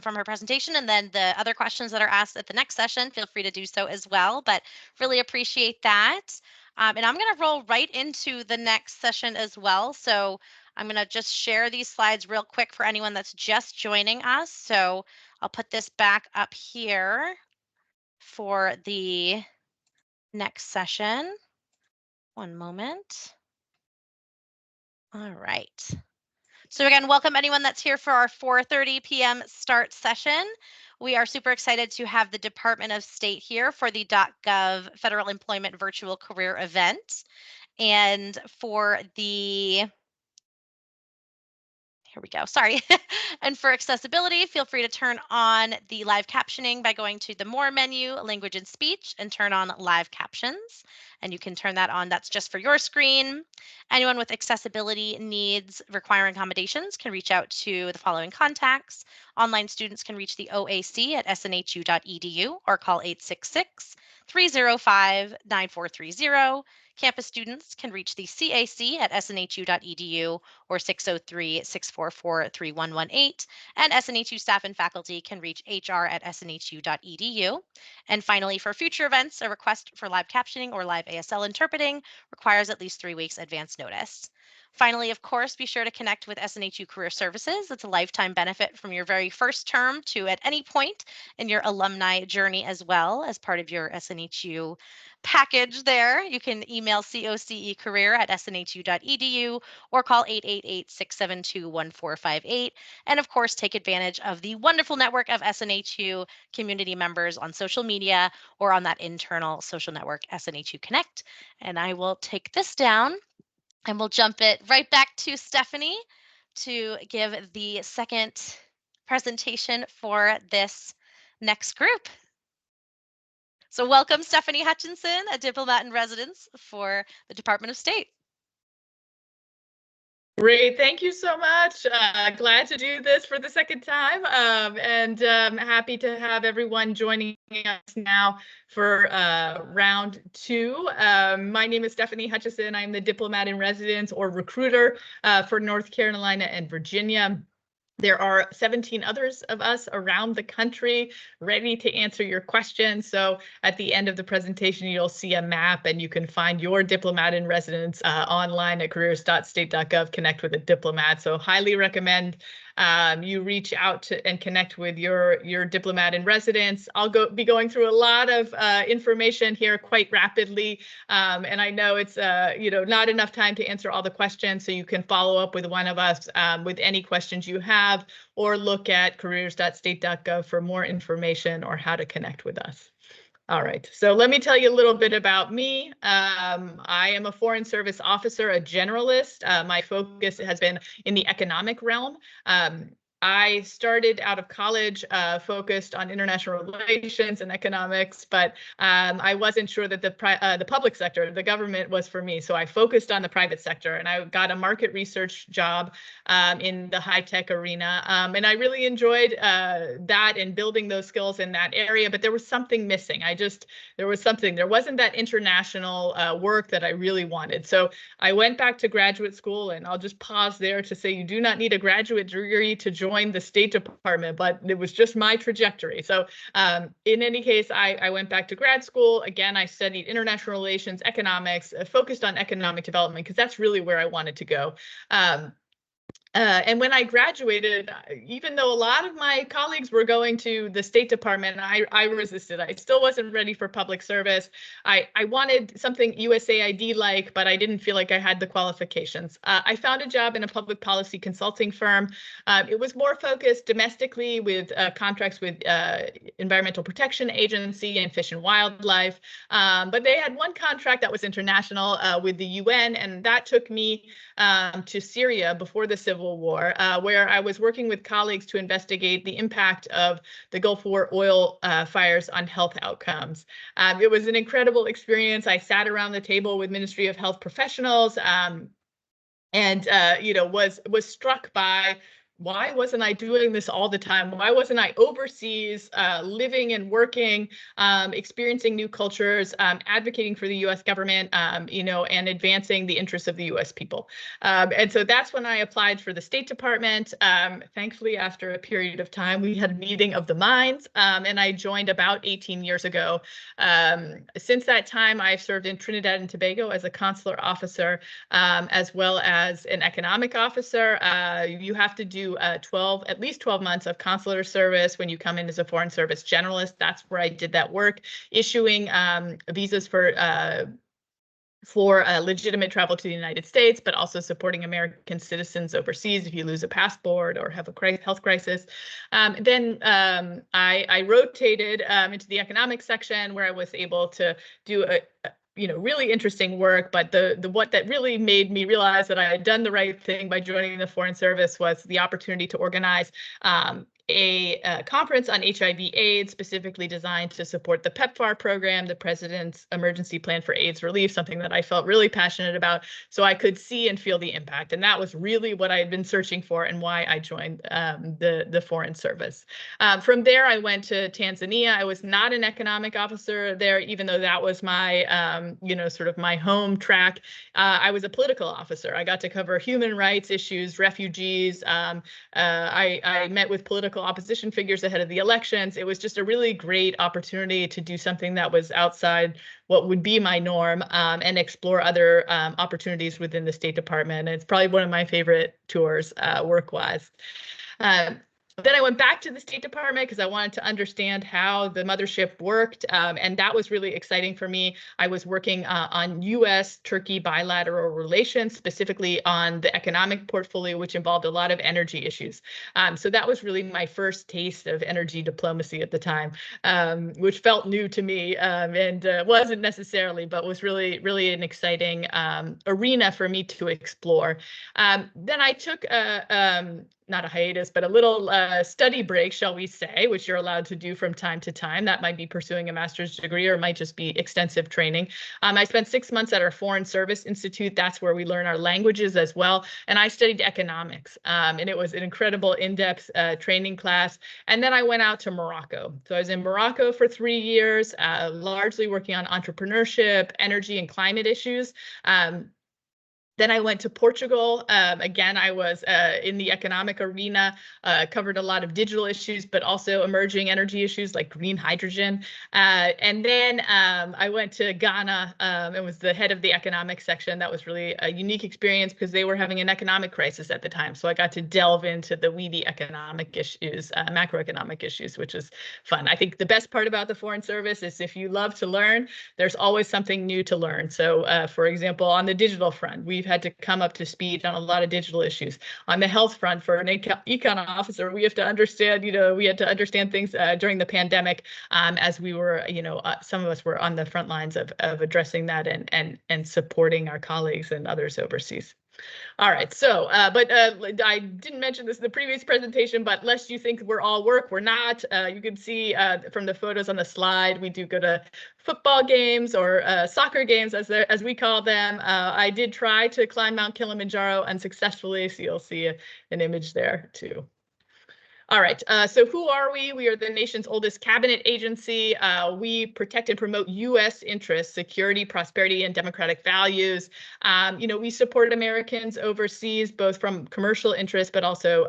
from her presentation, and then the other questions that are asked at the next session, feel free to do so as well, but really appreciate that. And I'm going to roll right into the next session as well. So I'm going to just share these slides real quick for anyone that's just joining us. So I'll put this back up here for the next session. One moment. All right. So again, welcome anyone that's here for our 4:30 p.m. start session. We are super excited to have the Department of State here for the .gov Federal Employment Virtual Career Event. And for the here we go, sorry. And for accessibility, feel free to turn on the live captioning by going to the More menu, Language and Speech, and turn on live captions. And you can turn that on, that's just for your screen. Anyone with accessibility needs requiring accommodations can reach out to the following contacts. Online students can reach the OAC at snhu.edu or call 866-305-9430. Campus students can reach the CAC at snhu.edu or 603-644-3118, and SNHU staff and faculty can reach HR at snhu.edu. And finally, for future events, a request for live captioning or live ASL interpreting requires at least 3 weeks advance notice. Finally, of course, be sure to connect with SNHU Career Services. It's a lifetime benefit from your very first term to at any point in your alumni journey as well as part of your SNHU package there. You can email cocecareer@snhu.edu or call 888-672-1458. And of course, take advantage of the wonderful network of SNHU community members on social media or on that internal social network, SNHU Connect. And I will take this down and we'll jump it right back to Stephanie to give the second presentation for this next group. So welcome, Stephanie Hutchinson, a diplomat in residence for the Department of State. Great, thank you so much. Glad to do this for the second time, and happy to have everyone joining us now for round 2. My name is Stephanie Hutchison. I'm the diplomat in residence or recruiter for North Carolina and Virginia. There are 17 others of us around the country ready to answer your questions. So at the end of the presentation, you'll see a map and you can find your diplomat in residence online at careers.state.gov, connect with a diplomat. So highly recommend you reach out to and connect with your diplomat in residence. I'll be going through a lot of information here quite rapidly, and I know it's not enough time to answer all the questions, so you can follow up with one of us with any questions you have, or look at careers.state.gov for more information or how to connect with us. All right, so let me tell you a little bit about me. I am a Foreign Service officer, a generalist. My focus has been in the economic realm. I started out of college focused on international relations and economics, but I wasn't sure that the public sector, the government, was for me. So I focused on the private sector, and I got a market research job in the high-tech arena. And I really enjoyed that and building those skills in that area, but there was something missing. There wasn't that international work that I really wanted. So I went back to graduate school, and I'll just pause there to say you do not need a graduate degree to join the State Department, but it was just my trajectory. So in any case, I went back to grad school. Again, I studied international relations, economics, focused on economic development, because that's really where I wanted to go. And when I graduated, even though a lot of my colleagues were going to the State Department, I resisted. I still wasn't ready for public service. I wanted something USAID-like, but I didn't feel like I had the qualifications. I found a job in a public policy consulting firm. It was more focused domestically with contracts with Environmental Protection Agency and Fish and Wildlife. But they had one contract that was international with the UN, and that took me to Syria before the Civil War, where I was working with colleagues to investigate the impact of the Gulf War oil fires on health outcomes. It was an incredible experience. I sat around the table with Ministry of Health professionals and was struck by why wasn't I doing this all the time? Why wasn't I overseas, living and working, experiencing new cultures, advocating for the U.S. government, and advancing the interests of the U.S. people? And so that's when I applied for the State Department. Thankfully, after a period of time, we had a meeting of the minds, and I joined about 18 years ago. Since that time, I've served in Trinidad and Tobago as a consular officer, as well as an economic officer. You have to do at least 12 months of consular service when you come in as a foreign service generalist. That's where I did that work, issuing visas for legitimate travel to the United States, but also supporting American citizens overseas if you lose a passport or have a health crisis. Then I rotated into the economic section, where I was able to do really interesting work. But what that really made me realize that I had done the right thing by joining the Foreign Service was the opportunity to organize a conference on HIV/AIDS, specifically designed to support the PEPFAR program, the President's Emergency Plan for AIDS Relief, something that I felt really passionate about, so I could see and feel the impact. And that was really what I had been searching for and why I joined the Foreign Service. From there, I went to Tanzania. I was not an economic officer there, even though that was my, sort of my home track. I was a political officer. I got to cover human rights issues, refugees. I met with political opposition figures ahead of the elections. It was just a really great opportunity to do something that was outside what would be my norm, and explore other opportunities within the State Department. And it's probably one of my favorite tours work-wise. Then I went back to the State Department because I wanted to understand how the mothership worked, and that was really exciting for me. I was working on U.S.-Turkey bilateral relations, specifically on the economic portfolio, which involved a lot of energy issues. So that was really my first taste of energy diplomacy at the time, which felt new to me, and wasn't necessarily, but was really, really an exciting arena for me to explore. Then I took not a hiatus, but a little study break, shall we say, which you're allowed to do from time to time. That might be pursuing a master's degree, or it might just be extensive training. I spent 6 months at our Foreign Service Institute. That's where we learn our languages as well. And I studied economics, and it was an incredible in-depth training class. And then I went out to Morocco. So I was in Morocco for 3 years, largely working on entrepreneurship, energy, and climate issues. Then I went to Portugal. Again, I was in the economic arena, covered a lot of digital issues, but also emerging energy issues like green hydrogen. And then I went to Ghana and was the head of the economic section. That was really a unique experience because they were having an economic crisis at the time. So I got to delve into the weedy economic issues, macroeconomic issues, which is fun. I think the best part about the Foreign Service is if you love to learn, there's always something new to learn. So for example, on the digital front, we've had to come up to speed on a lot of digital issues. On the health front, for an econ officer, we have to understand, we had to understand things during the pandemic, as we were, some of us were on the front lines of addressing that and supporting our colleagues and others overseas. All right, so, but I didn't mention this in the previous presentation, but lest you think we're all work, we're not. You can see from the photos on the slide, we do go to football games or soccer games, as we call them. I did try to climb Mount Kilimanjaro unsuccessfully, so you'll see an image there too. All right, so who are we? We are the nation's oldest cabinet agency. We protect and promote U.S. interests, security, prosperity, and democratic values. We support Americans overseas, both from commercial interests, but also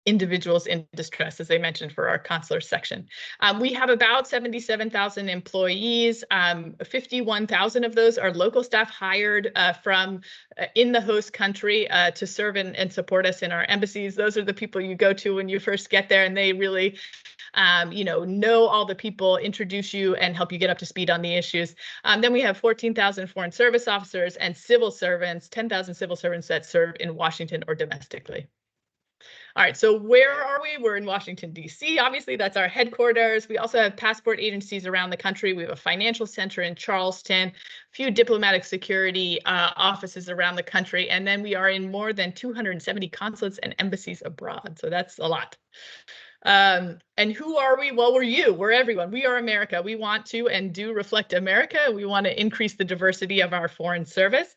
individuals in distress, as I mentioned, for our consular section. We have about 77,000 employees. 51,000 of those are local staff hired from in the host country to serve and support us in our embassies. Those are the people you go to when you first get there, and they really know all the people, introduce you, and help you get up to speed on the issues. Then we have 14,000 foreign service officers and civil servants, 10,000 civil servants that serve in Washington or domestically. All right, so where are we? We're in Washington, D.C. Obviously, that's our headquarters. We also have passport agencies around the country. We have a financial center in Charleston, a few diplomatic security offices around the country, and then we are in more than 270 consulates and embassies abroad. So that's a lot. And who are we? Well, we're you. We're everyone. We are America. We want to and do reflect America. We want to increase the diversity of our foreign service,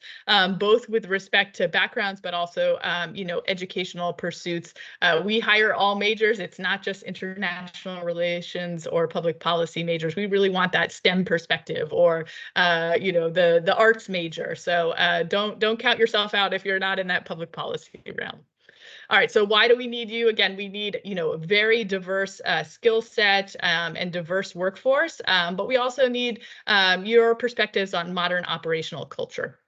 both with respect to backgrounds, but also, educational pursuits. We hire all majors. It's not just international relations or public policy majors. We really want that STEM perspective, or, the arts major. So don't count yourself out if you're not in that public policy realm. All right, so why do we need you? Again, we need, a very diverse skill set and diverse workforce, but we also need your perspectives on modern operational culture.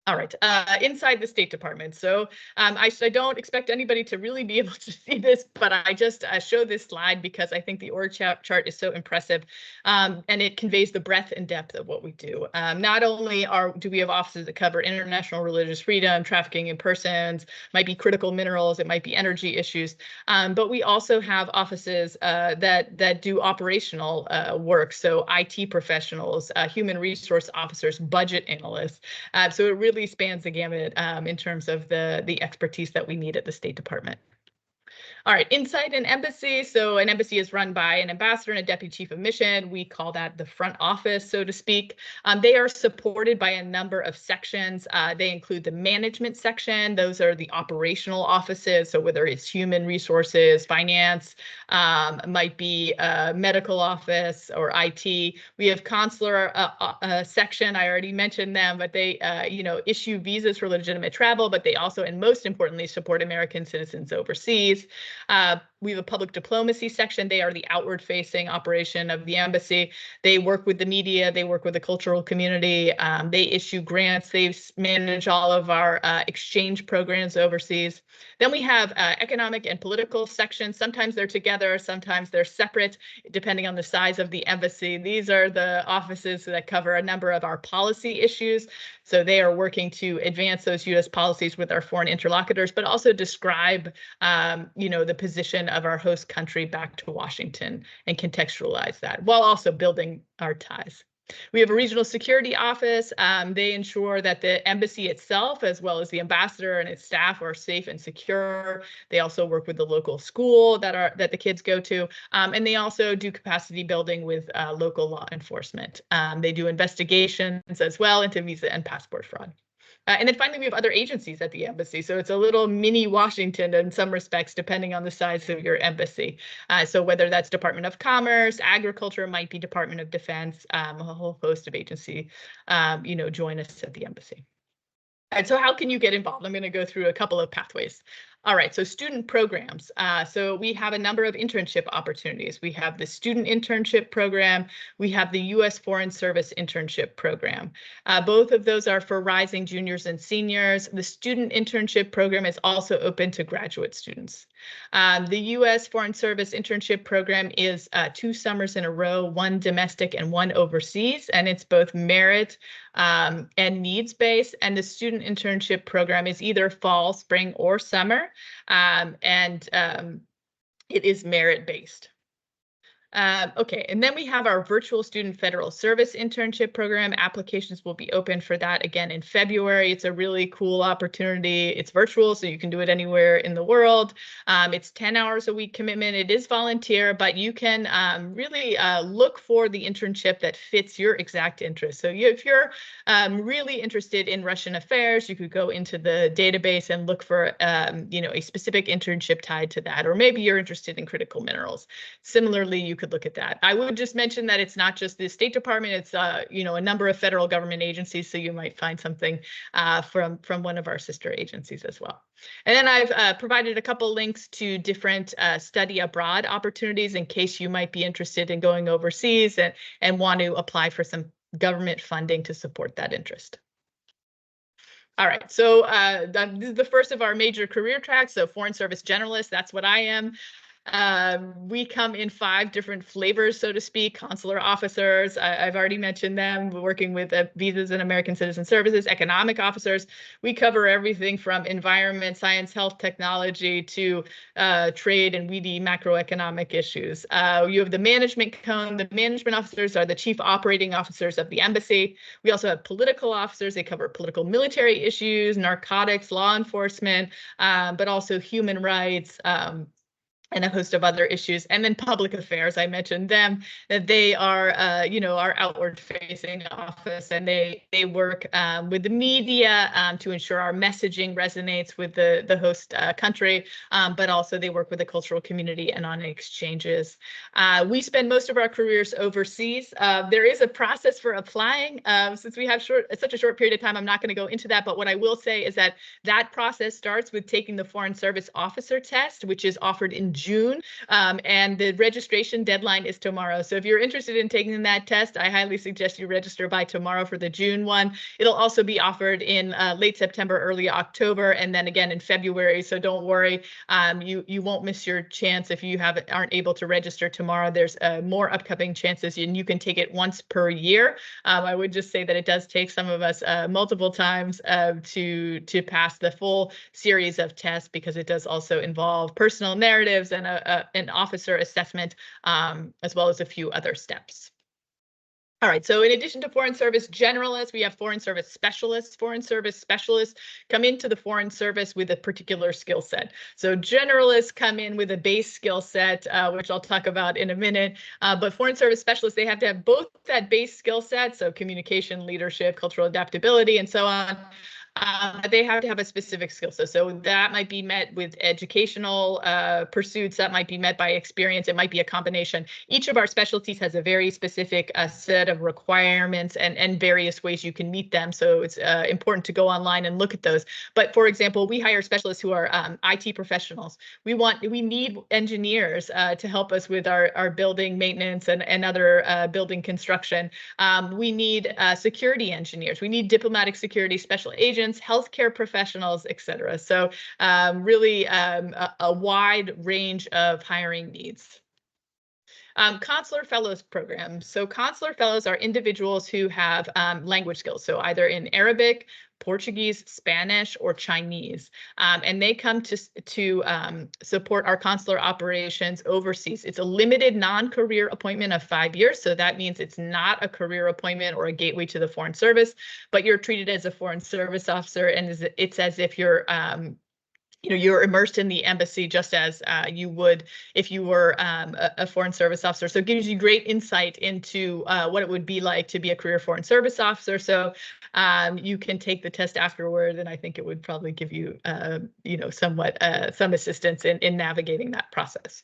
All right, inside the State Department. So I don't expect anybody to really be able to see this, but I just show this slide because I think the org chart is so impressive, and it conveys the breadth and depth of what we do. Not only do we have offices that cover international religious freedom, trafficking in persons, might be critical minerals, it might be energy issues, but we also have offices that do operational work. So IT professionals, human resource officers, budget analysts. So it really spans the gamut in terms of the expertise that we need at the State Department. All right, inside an embassy. So an embassy is run by an ambassador and a deputy chief of mission. We call that the front office, so to speak. They are supported by a number of sections. They include the management section. Those are the operational offices. So whether it's human resources, finance, might be medical office or IT. We have consular section. I already mentioned them, but they, issue visas for legitimate travel, but they also, and most importantly, support American citizens overseas. We have a public diplomacy section. They are the outward-facing operation of the embassy. They work with the media. They work with the cultural community. They issue grants. They manage all of our exchange programs overseas. Then we have economic and political sections. Sometimes they're together. Sometimes they're separate, depending on the size of the embassy. These are the offices that cover a number of our policy issues. So they are working to advance those U.S. policies with our foreign interlocutors, but also describe, the position of our host country back to Washington and contextualize that while also building our ties. We have a regional security office. They ensure that the embassy itself, as well as the ambassador and its staff, are safe and secure. They also work with the local school that the kids go to, and they also do capacity building with local law enforcement. They do investigations as well into visa and passport fraud. And then finally, we have other agencies at the embassy. So it's a little mini Washington in some respects, depending on the size of your embassy. So whether that's Department of Commerce, Agriculture, might be Department of Defense, a whole host of agencies, join us at the embassy. All right, so how can you get involved? I'm going to go through a couple of pathways. All right, so student programs. So we have a number of internship opportunities. We have the student internship program. We have the U.S. Foreign Service internship program. Both of those are for rising juniors and seniors. The student internship program is also open to graduate students. The U.S. Foreign Service internship program is 2 summers in a row, 1 domestic and 1 overseas, and it's both merit and needs-based. And the student internship program is either fall, spring, or summer, and it is merit-based. Okay, and then we have our virtual student federal service internship program. Applications will be open for that again in February. It's a really cool opportunity. It's virtual, so you can do it anywhere in the world. It's 10 hours a week commitment. It is volunteer, but you can really look for the internship that fits your exact interest. So if you're really interested in Russian affairs, you could go into the database and look for a specific internship tied to that, or maybe you're interested in critical minerals. Similarly, you could look at that. I would just mention that it's not just the State Department, it's a number of federal government agencies, so you might find something from one of our sister agencies as well. And then I've provided a couple links to different study abroad opportunities in case you might be interested in going overseas and want to apply for some government funding to support that interest. All right, so this is the first of our major career tracks. So Foreign Service Generalist, that's what I am. We come in 5 different flavors, so to speak. Consular officers, I've already mentioned them. We're working with visas and American citizen services. Economic officers, we cover everything from environment, science, health, technology to trade and weedy macroeconomic issues. You have the management cone. The management officers are the chief operating officers of the embassy. We also have political officers. They cover political military issues, narcotics, law enforcement, but also human rights, and a host of other issues. And then public affairs, I mentioned them, that they are, our outward facing office, and they work with the media to ensure our messaging resonates with the host country, but also they work with the cultural community and on exchanges. We spend most of our careers overseas. There is a process for applying. Since we have such a short period of time, I'm not going to go into that, but what I will say is that process starts with taking the Foreign Service Officer test, which is offered in June, and the registration deadline is tomorrow. So if you're interested in taking that test, I highly suggest you register by tomorrow for the June one. It'll also be offered in late September, early October, and then again in February. So don't worry, you won't miss your chance if you aren't able to register tomorrow. There's more upcoming chances, and you can take it once per year. I would just say that it does take some of us multiple times to pass the full series of tests, because it does also involve personal narratives and an officer assessment, as well as a few other steps. All right, so in addition to Foreign Service generalists, we have Foreign Service specialists. Foreign Service specialists come into the Foreign Service with a particular skill set. So generalists come in with a base skill set, which I'll talk about in a minute. But Foreign Service specialists, they have to have both that base skill set, so communication, leadership, cultural adaptability, and so on. They have to have a specific skill set. So that might be met with educational pursuits, that might be met by experience, it might be a combination. Each of our specialties has a very specific set of requirements and various ways you can meet them. So it's important to go online and look at those. But for example, we hire specialists who are IT professionals. We need engineers to help us with our building maintenance and other building construction. We need security engineers. We need diplomatic security special agents, healthcare professionals, etc. So really a wide range of hiring needs. Consular Fellows program. So Consular Fellows are individuals who have language skills, so either in Arabic, Portuguese, Spanish, or Chinese, and they come to support our consular operations overseas. It's a limited non-career appointment of 5 years, so that means it's not a career appointment or a gateway to the Foreign Service, but you're treated as a Foreign Service officer, and it's as if you're you're immersed in the embassy just as you would if you were a Foreign Service officer. So it gives you great insight into what it would be like to be a career Foreign Service officer. So you can take the test afterward, and I think it would probably give you, somewhat some assistance in navigating that process.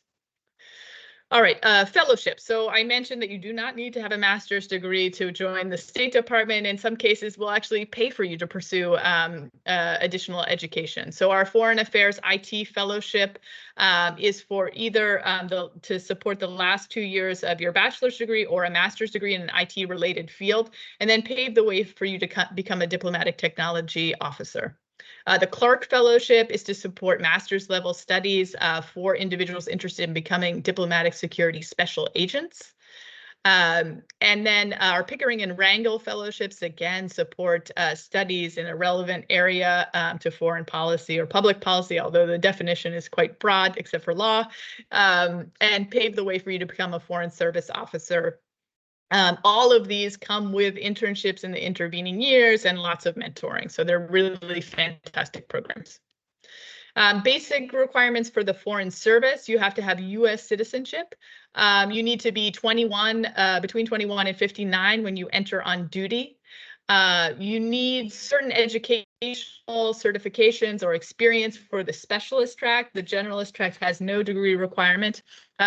All right, fellowship. So I mentioned that you do not need to have a master's degree to join the State Department. In some cases, we'll actually pay for you to pursue additional education. So our Foreign Affairs IT Fellowship is for either to support the last 2 years of your bachelor's degree or a master's degree in an IT-related field, and then pave the way for you to become a diplomatic technology officer. The Clark Fellowship is to support master's level studies for individuals interested in becoming diplomatic security special agents. And then our Pickering and Wrangell Fellowships, again, support studies in a relevant area to foreign policy or public policy, although the definition is quite broad except for law, and pave the way for you to become a Foreign Service officer. All of these come with internships in the intervening years and lots of mentoring. So they're really fantastic programs. Basic requirements for the Foreign Service: you have to have U.S. citizenship. You need to be 21, between 21 and 59 when you enter on duty. You need certain educational certifications or experience for the specialist track. The generalist track has no degree requirement.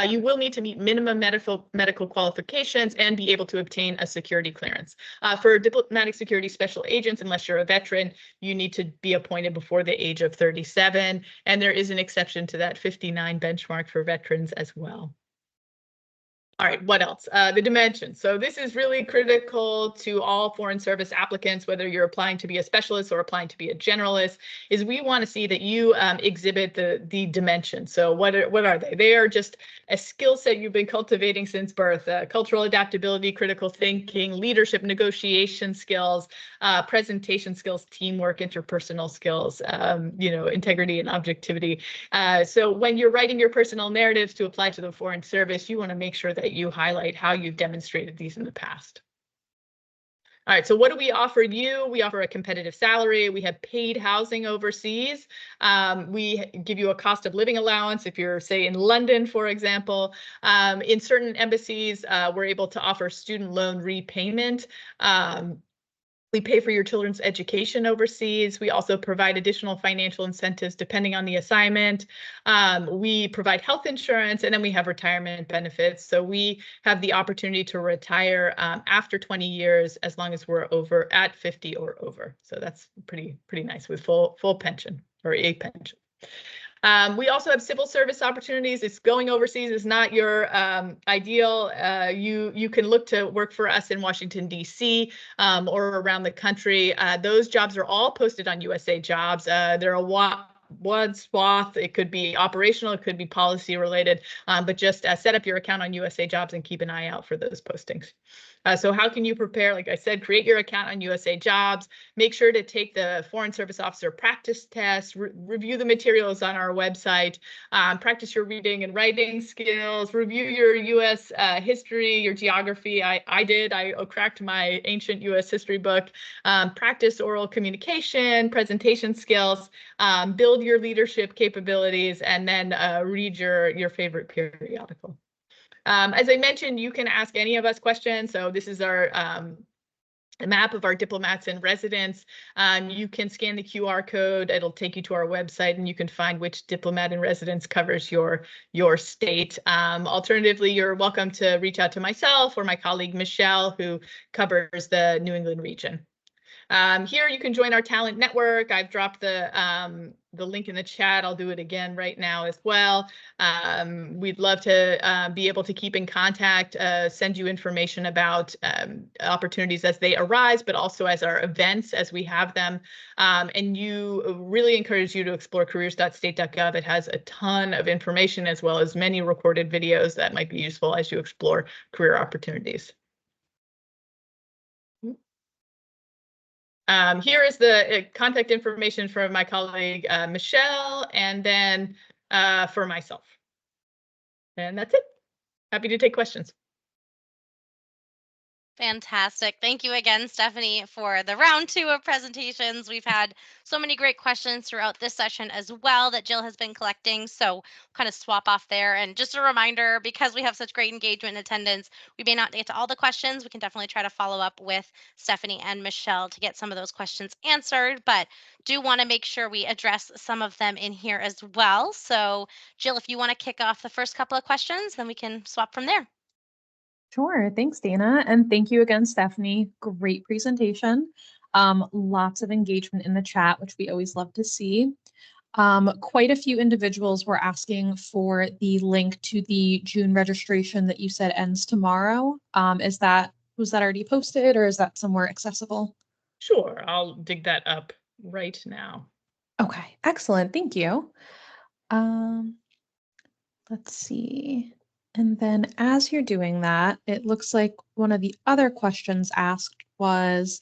You will need to meet minimum medical qualifications and be able to obtain a security clearance. For diplomatic security special agents, unless you're a veteran, you need to be appointed before the age of 37, and there is an exception to that 59 benchmark for veterans as well. All right, what else? The dimensions. So this is really critical to all Foreign Service applicants, whether you're applying to be a specialist or applying to be a generalist, is we want to see that you exhibit the dimensions. So what are they? They are just a skill set you've been cultivating since birth: cultural adaptability, critical thinking, leadership, negotiation skills, presentation skills, teamwork, interpersonal skills, integrity and objectivity. So when you're writing your personal narratives to apply to the Foreign Service, you want to make sure that you highlight how you've demonstrated these in the past. All right, so what do we offer you? We offer a competitive salary. We have paid housing overseas. We give you a cost of living allowance if you're, say, in London, for example. In certain embassies, we're able to offer student loan repayment. We pay for your children's education overseas. We also provide additional financial incentives depending on the assignment. We provide health insurance, and then we have retirement benefits. So we have the opportunity to retire after 20 years as long as we're over at 50 or over. So that's pretty nice with full pension or a pension. We also have civil service opportunities. It's going overseas is not your ideal. You can look to work for us in Washington, D.C. Or around the country. Those jobs are all posted on USA Jobs. They're a wide swath. It could be operational, it could be policy related, but just set up your account on USA Jobs and keep an eye out for those postings. So how can you prepare? Like I said, create your account on USA Jobs. Make sure to take the Foreign Service Officer practice test, review the materials on our website, practice your reading and writing skills, review your US history, your geography. I cracked my ancient US history book, practice oral communication, presentation skills, build your leadership capabilities, and then read your favorite periodical. As I mentioned, you can ask any of us questions. So this is our a map of our diplomats in residence. You can scan the QR code. It'll take you to our website, and you can find which diplomat in residence covers your state. Alternatively, you're welcome to reach out to myself or my colleague Michelle, who covers the New England region. Here you can join our talent network. I've dropped the link in the chat. I'll do it again right now as well. We'd love to be able to keep in contact, send you information about opportunities as they arise, but also as our events as we have them. And you really encourage you to explore careers.state.gov. It has a ton of information as well as many recorded videos that might be useful as you explore career opportunities. Here is the contact information for my colleague, Michelle, and then for myself. And that's it. Happy to take questions. Fantastic. Thank you again, Stephanie, for the round 2 of presentations. We've had so many great questions throughout this session as well that Jill has been collecting. So kind of swap off there. And just a reminder, because we have such great engagement and attendance, we may not get to all the questions. We can definitely try to follow up with Stephanie and Michelle to get some of those questions answered, but do want to make sure we address some of them in here as well. So Jill, if you want to kick off the first couple of questions, then we can swap from there. Sure. Thanks, Dana. And thank you again, Stephanie. Great presentation. Lots of engagement in the chat, which we always love to see. Quite a few individuals were asking for the link to the June registration that you said ends tomorrow. Was that already posted, or is that somewhere accessible? Sure. I'll dig that up right now. Okay, excellent. Thank you. Let's see. And then as you're doing that, it looks like one of the other questions asked was,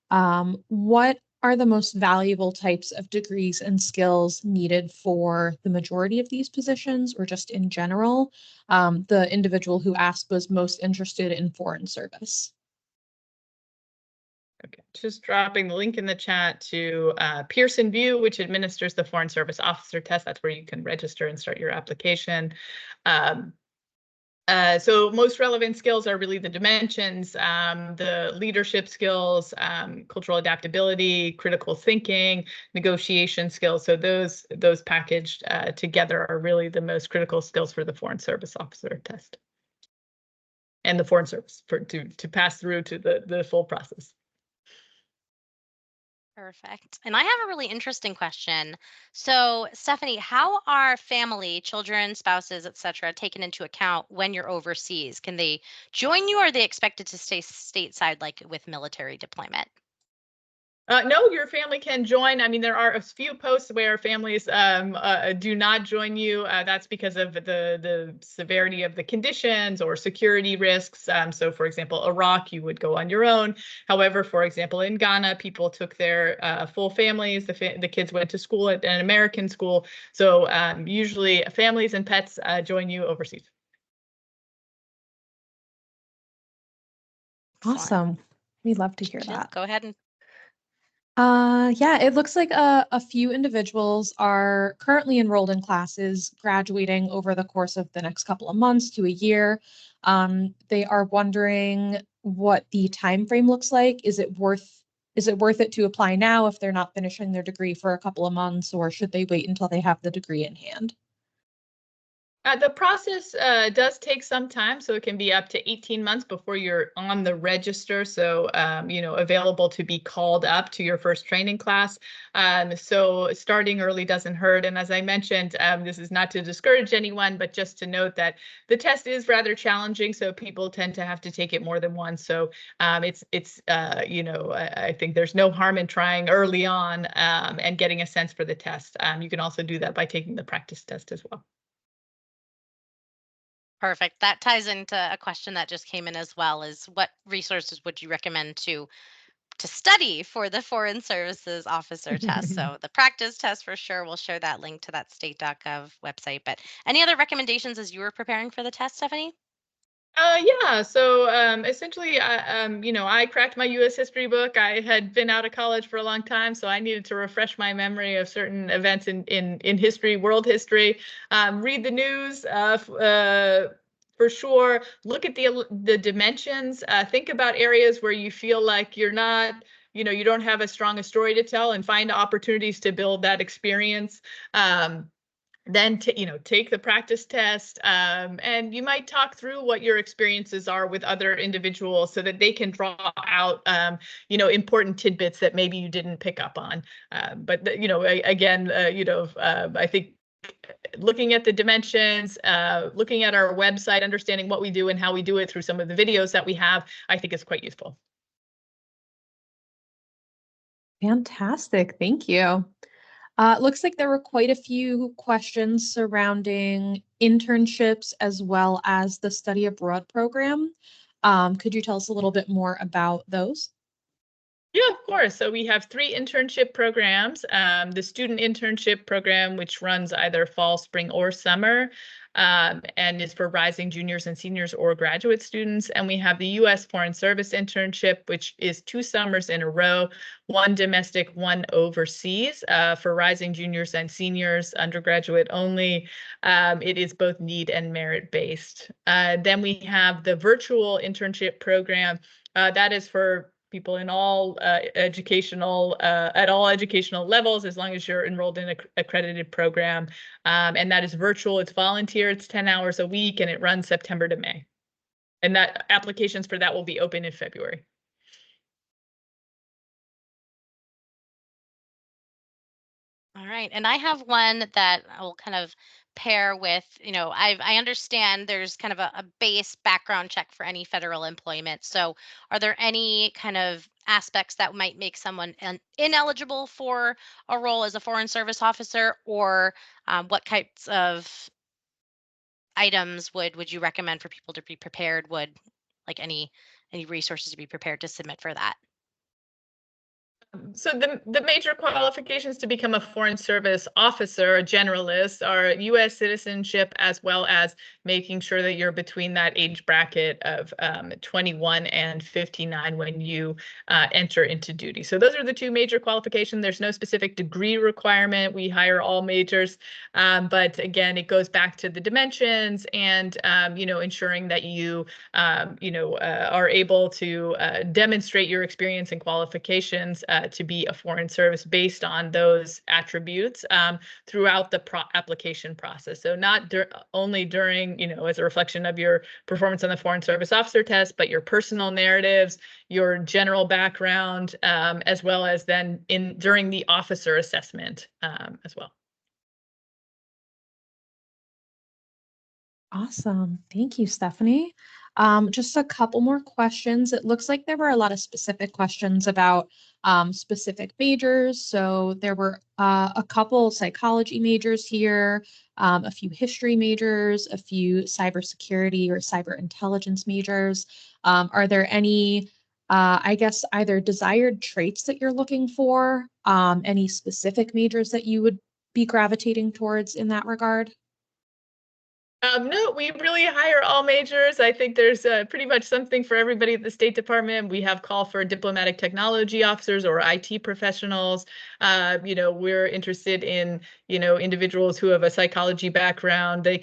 what are the most valuable types of degrees and skills needed for the majority of these positions, or just in general? The individual who asked was most interested in foreign service. Okay, just dropping the link in the chat to Pearson VUE, which administers the Foreign Service Officer test. That's where you can register and start your application. So most relevant skills are really the dimensions, the leadership skills, cultural adaptability, critical thinking, negotiation skills. So those packaged together are really the most critical skills for the Foreign Service Officer test and the Foreign Service to pass through to the full process. Perfect. And I have a really interesting question. So, Stephanie, how are family, children, spouses, etc., taken into account when you're overseas? Can they join you, or are they expected to stay stateside like with military deployment? No, your family can join. I mean, there are a few posts where families do not join you. That's because of the severity of the conditions or security risks. So, for example, Iraq, you would go on your own. However, for example, in Ghana, people took their full families. The kids went to school at an American school. So usually families and pets join you overseas. Awesome. We'd love to hear Jill, that. go ahead and Yeah, it looks like a few individuals are currently enrolled in classes, graduating over the course of the next couple of months to a year. They are wondering what the time frame looks like. Is it worth it to apply now if they're not finishing their degree for a couple of months, or should they wait until they have the degree in hand? The process does take some time, so it can be up to 18 months before you're on the register, so available to be called up to your first training class. So starting early doesn't hurt. And as I mentioned, this is not to discourage anyone, but just to note that the test is rather challenging, so people tend to have to take it more than once. So I think there's no harm in trying early on and getting a sense for the test. You can also do that by taking the practice test as well. perfect. That ties into a question that just came in as well, is what resources would you recommend to study for the Foreign Services Officer test? So the practice test for sure. We'll share that link to that state.gov website. But any other recommendations as you were preparing for the test, Stephanie? Yeah. So essentially, I cracked my U.S. history book. I had been out of college for a long time, so I needed to refresh my memory of certain events in history, world history. Read the news. For sure, look at the dimensions. Think about areas where you feel like you're not, you don't have as strong a story to tell, and find opportunities to build that experience. Then take the practice test, and you might talk through what your experiences are with other individuals so that they can draw out important tidbits that maybe you didn't pick up on. I think looking at the dimensions, looking at our website, understanding what we do and how we do it through some of the videos that we have, I think is quite useful. Fantastic. Thank you. It looks like there were quite a few questions surrounding internships as well as the study abroad program. Could you tell us a little bit more about those? Yeah, of course. So we have 3 internship programs. The student internship program, which runs either fall, spring, or summer, and is for rising juniors and seniors or graduate students. And we have the U.S. Foreign Service internship, which is 2 summers in a row, 1 domestic, 1 overseas, for rising juniors and seniors, undergraduate only. It is both need and merit based. Then we have the virtual internship program. That is for people in all educational levels, as long as you're enrolled in an accredited program. And that is virtual, it's volunteer, it's 10 hours a week, and it runs September to May. And that applications for that will be open in February. All right. And I have one that I will kind of pair with, I understand there's kind of a base background check for any federal employment. So are there any kind of aspects that might make someone ineligible for a role as a foreign service officer, or what types of items would you recommend for people to be prepared? Would like any resources to be prepared to submit for that? So the major qualifications to become a foreign service officer, a generalist, are U.S. citizenship, as well as making sure that you're between that age bracket of 21 and 59 when you enter into duty. So those are the 2 major qualifications. There's no specific degree requirement. We hire all majors, but again, it goes back to the dimensions and ensuring that you are able to demonstrate your experience and qualifications to be a foreign service based on those attributes throughout the application process. So not only during, as a reflection of your performance on the foreign service officer test, but your personal narratives, your general background, as well as then during the officer assessment as well. Awesome. Thank you, Stephanie. Just a couple more questions. It looks like there were a lot of specific questions about specific majors. So there were a couple psychology majors here, a few history majors, a few cybersecurity or cyber intelligence majors. Are there any, I guess, either desired traits that you're looking for, any specific majors that you would be gravitating towards in that regard? No, we really hire all majors. I think there's pretty much something for everybody at the State Department. We have call for diplomatic technology officers or IT professionals. We're interested in, individuals who have a psychology background. That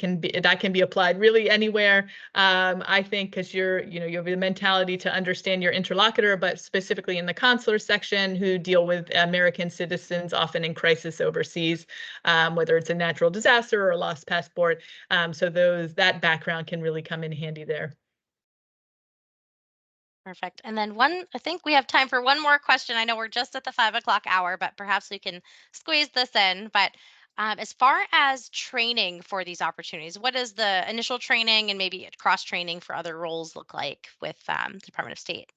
can be applied really anywhere. I think because you have the mentality to understand your interlocutor, but specifically in the consular section who deal with American citizens, often in crisis overseas, whether it's a natural disaster or a lost passport. So that background can really come in handy there. Perfect. And then I think we have time for one more question. I know we're just at the 5 o'clock hour, but perhaps we can squeeze this in. But as far as training for these opportunities, what does the initial training and maybe cross training for other roles look like with the Department of State?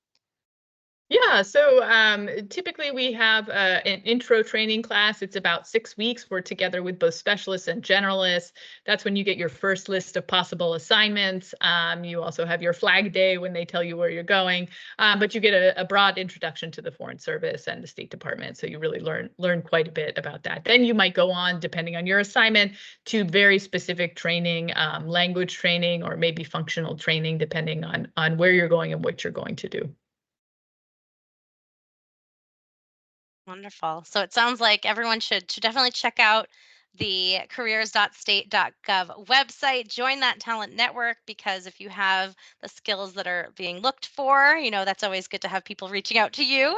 Yeah, so typically we have an intro training class. It's about 6 weeks. We're together with both specialists and generalists. That's when you get your first list of possible assignments. You also have your flag day when they tell you where you're going, but you get a broad introduction to the Foreign Service and the State Department. So you really learn quite a bit about that. Then you might go on, depending on your assignment, to very specific training, language training, or maybe functional training, depending on where you're going and what you're going to do. Wonderful. So it sounds like everyone should definitely check out the careers.state.gov website, join that talent network, because if you have the skills that are being looked for, that's always good to have people reaching out to you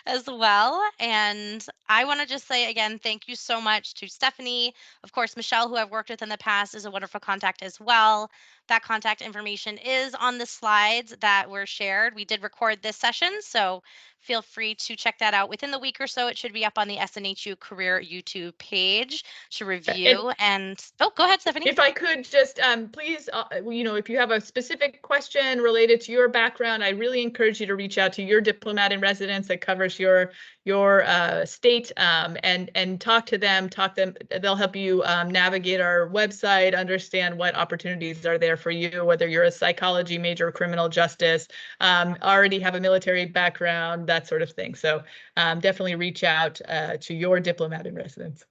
as well. And I want to just say again, thank you so much to Stephanie. Of course, Michelle, who I've worked with in the past, is a wonderful contact as well. That contact information is on the slides that were shared. We did record this session, so feel free to check that out within the week or so. It should be up on the SNHU Career YouTube page to review. And go ahead, Stephanie. If I could just please, if you have a specific question related to your background, I really encourage you to reach out to your diplomat in residence that covers your state, and talk to them. They'll help you navigate our website, understand what opportunities are there for you, whether you're a psychology major or criminal justice, already have a military background, that sort of thing. So definitely reach out to your diplomat in residence.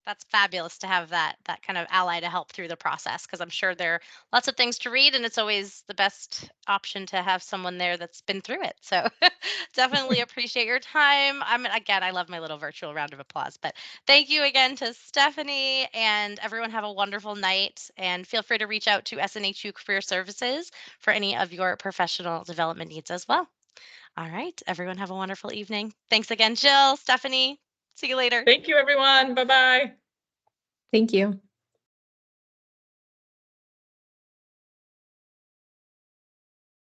That's fabulous to have that kind of ally to help through the process, because I'm sure there are lots of things to read, and it's always the best option to have someone there that's been through it. So definitely appreciate your time. I love my little virtual round of applause, but thank you again to Stephanie, and everyone have a wonderful night, and feel free to reach out to SNHU Career Services for any of your professional development needs as well. All right, everyone have a wonderful evening. Thanks again, Jill, Stephanie. See you later. Thank you, everyone. Bye-bye. Thank you.